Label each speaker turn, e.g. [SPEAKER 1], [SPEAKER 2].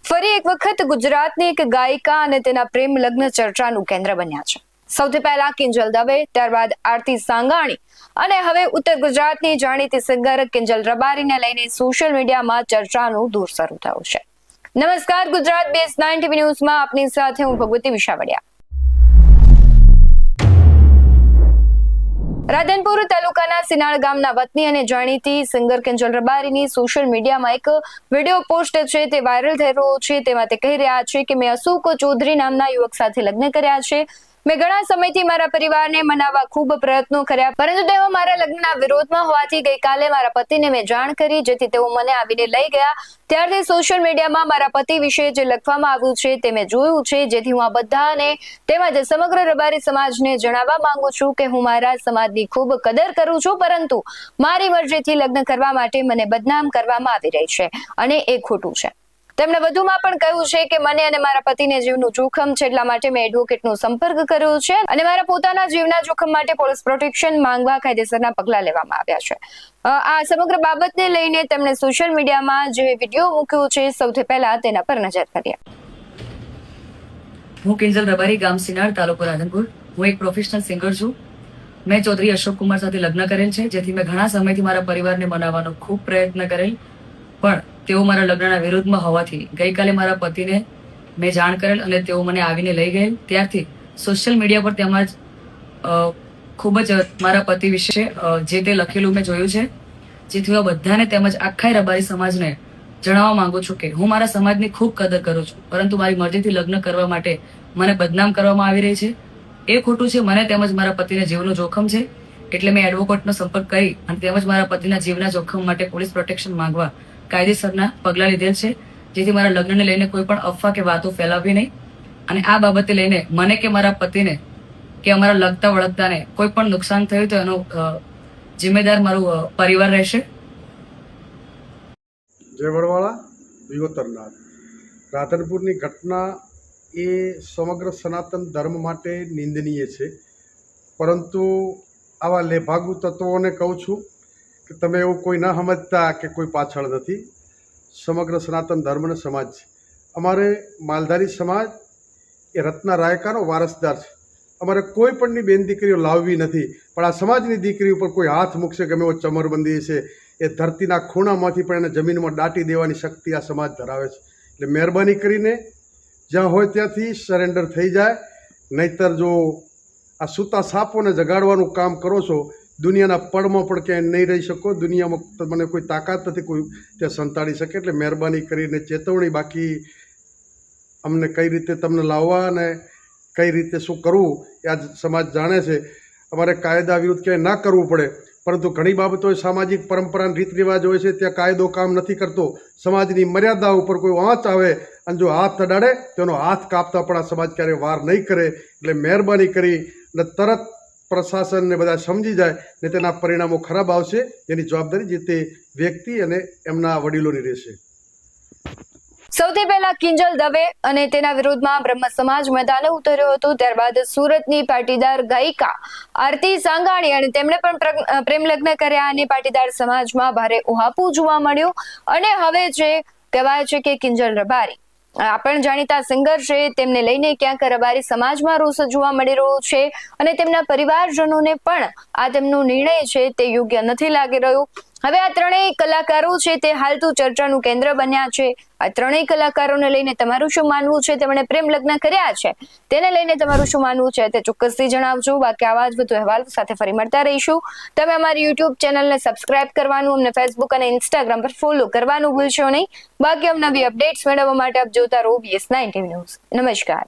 [SPEAKER 1] ફરી એક વખત ગુજરાતની એક ગાયિકા અને તેના પ્રેમ લગ્ન ચર્ચાનું કેન્દ્ર બન્યા છે. સૌથી પહેલા કિંજલ દવે, ત્યારબાદ આરતી સાંગાણી અને હવે ઉત્તર ગુજરાતની જાણીતી સિંગર કિંજલ રબારીને લઈને સોશિયલ મીડિયામાં ચર્ચાનું દૂર શરૂ થયું છે. નમસ્કાર, ગુજરાત બેઝ 9 ટીવી ન્યૂઝમાં આપની સાથે હું ભગવતી વિશાવડિયા. રાધનપુર તાલુકાના સિનાળ ગામના વતની અને જાણીતી સિંગર કિંજલ રબારીની સોશિયલ મીડિયામાં એક વિડીયો પોસ્ટ છે તે વાયરલ થઈ રહ્યો છે. તેમાં તે કહી રહ્યા છે કે મેં અશોક ચૌધરી નામના યુવક સાથે લગ્ન કર્યા છે. મેં ઘણા સમયથી મારા પરિવારને મનાવવા ખૂબ પ્રયત્નો કર્યા, પરંતુ તેઓ મારા લગ્નના વિરોધમાં હોવાથી ગઈકાલે મારા પતિને મેં જાણ કરી, જેથી તેઓ મને આવીને લઈ ગયા. ત્યારથી સોશિયલ મીડિયામાં મારા પતિ વિશે જે લખવામાં આવ્યું છે તે મેં જોયું છે, જેથી હું આ બધાને તેમજ સમગ્ર રબારી સમાજને જણાવવા માંગુ છું કે હું મારા સમાજની ખૂબ કદર કરું છું, પરંતુ મારી મરજીથી લગ્ન કરવા માટે મને બદનામ કરવામાં આવી રહી છે અને એ ખોટું છે. તેમણે વધુમાં પણ કહ્યું છે કે મને અને મારા પતિને જીવનું જોખમ છે, એટલા માટે મેં એડવોકેટનો સંપર્ક કર્યો છે અને મારા પોતાના જીવના જોખમ માટે પોલીસ પ્રોટેક્શન માંગવા કાયદેસરના પગલા લેવામાં આવ્યા છે. આ સમગ્ર બાબતને લઈને તેમણે સોશિયલ મીડિયામાં જે વિડીયો મૂક્યો છે, સૌથી પહેલા તેના પર નજર કરીએ.
[SPEAKER 2] હું કિંજલ રબારી, ગામ સિનાળ, તાલુકો રાધનપુર. હું એક પ્રોફેશનલ સિંગર છું. મેં ચૌધરી અશોક કુમાર સાથે લગ્ન કરેલ છે, જેથી મેં ઘણા સમયથી મારા પરિવારને મનાવવાનો ખૂબ પ્રયત્ન કરેલ, પણ તેઓ મારા લગ્નના વિરોધમાં હોવાથી ગઈકાલે મારા પતિને મેં જાણ કરેલ અને તેઓ મને આવીને લઈ ગયેલ. ત્યારથી સોશિયલ મીડિયા પર તેમજ ખૂબ જ મારા પતિ વિશે જે તે લખેલું મેં જોયું છે, જેથી હું બધાને તેમજ આખા રબારી સમાજને જણાવવા માંગુ છું કે હું મારા સમાજની ખૂબ કદર કરું છું, પરંતુ મારી મરજીથી લગ્ન કરવા માટે મને બદનામ કરવામાં આવી રહી છે. એ ખોટું છે. મને તેમજ મારા પતિને જીવનું જોખમ છે, એટલે મેં એડવોકેટનો સંપર્ક કરી અને તેમજ મારા પતિના જીવના જોખમ માટે પોલીસ પ્રોટેક્શન માંગવા કાયદેસરના પગલા લીધેલ છે, જેથી મારા લગ્નને લઈને કોઈ પણ અફવા કે વાતો ફેલાવવી નહીં. અને આ બાબતે લઈને મને કે મારા પતિને કે અમારા લગતા વળગતાને કોઈ પણ નુકસાન થયું તો એનો જિમ્મેદાર મારું પરિવાર રહેશે.
[SPEAKER 3] જય વડવાળા, વિવતરનાથ. રાધનપુરની ઘટના એ સમગ્ર સનાતન ધર્મ માટે નિંદનીય છે, પરંતુ આવા લેભાગુ તત્વોને કહું છું કે તમે એવું કોઈ ન સમજતા કે કોઈ પાછળ નથી. સમગ્ર સનાતન ધર્મનો સમાજ છે. અમારે માલધારી સમાજ એ રત્ના રાયકાનો વારસદાર છે. અમારે કોઈ પણની બેન દીકરીઓ લાવવી નથી, પણ આ સમાજની દીકરી ઉપર કોઈ હાથ મૂકશે ગમે એવો ચમરબંધી છે, એ ધરતીના ખૂણામાંથી પણ એને જમીનમાં દાટી દેવાની શક્તિ આ સમાજ ધરાવે છે. એટલે મહેરબાની કરીને જ્યાં હોય ત્યાંથી સરેન્ડર થઈ જાય, નહીતર જો આ સૂતા સાપોને જગાડવાનું કામ કરો છો, દુનિયાના પડમાં પણ ક્યાંય નહીં રહી શકો. દુનિયામાં મને કોઈ તાકાત નથી કોઈ ત્યાં સંતાડી શકે. એટલે મહેરબાની કરીને ચેતવણી. બાકી અમને કઈ રીતે તમને લાવવા અને કઈ રીતે શું કરવું એ આ સમાજ જાણે છે. અમારે કાયદા વિરુદ્ધ ક્યાંય ના કરવું પડે, પરંતુ ઘણી બાબતો સામાજિક પરંપરા રીત રિવાજ હોય છે, ત્યાં કાયદો કામ નથી કરતો. સમાજની મર્યાદા ઉપર કોઈ વાંચ આવે અને જો હાથ અડાડે તેનો હાથ કાપતા પણ આ સમાજ ક્યારેય વાર નહીં કરે. એટલે મહેરબાની કરી અને તરત પ્રશાસનને બધા સમજી જાય ને તેના પરિણામો ખરાબ આવશે. એની જવાબદારી જે તે વ્યક્તિ અને એમના વડીલોની રહેશે.
[SPEAKER 1] સૌથી પહેલા કિંજલ દવે અને તેના વિરોધમાં બ્રહ્મ સમાજ મેદાને ઉતર્યો હતો. ત્યારબાદ સુરતની પાટીદાર ગાયિકા આરતી સાંગાણી અને તેમણે પણ પ્રેમ લગ્ન કર્યા અને પાટીદાર સમાજમાં ભારે ઉહાપો જોવા મળ્યો. અને હવે જે કહેવાય છે કે કિંજલ રબારી આ પણ જાણીતા સિંગર છે, તેમને લઈને ક્યાંક રબારી સમાજમાં રોષ જોવા મળી રહ્યો છે અને તેમના પરિવારજનોને પણ આ તેમનો નિર્ણય છે તે યોગ્ય નથી લાગી રહ્યો. હવે આ ત્રણેય કલાકારો છે તે હાલ તો ચર્ચાનું કેન્દ્ર બન્યા છે. આ ત્રણેય કલાકારોને લઈને તમારું શું માનવું છે? તેમણે પ્રેમ લગ્ન કર્યા છે, તેને લઈને તમારું શું માનવું છે તે ચોક્કસથી જણાવજો. બાકી આવા જ વધુ અહેવાલ સાથે ફરી મળતા રહીશું. તમે અમારી યુટ્યુબ ચેનલને સબસ્ક્રાઇબ કરવાનું, અમને ફેસબુક અને ઇન્સ્ટાગ્રામ પર ફોલો કરવાનું ભૂલશો નહીં. બાકી નવી અપડેટ્સ મેળવવા માટે આપ જોતા રહો BS9 ટીવી ન્યૂઝ. નમસ્કાર.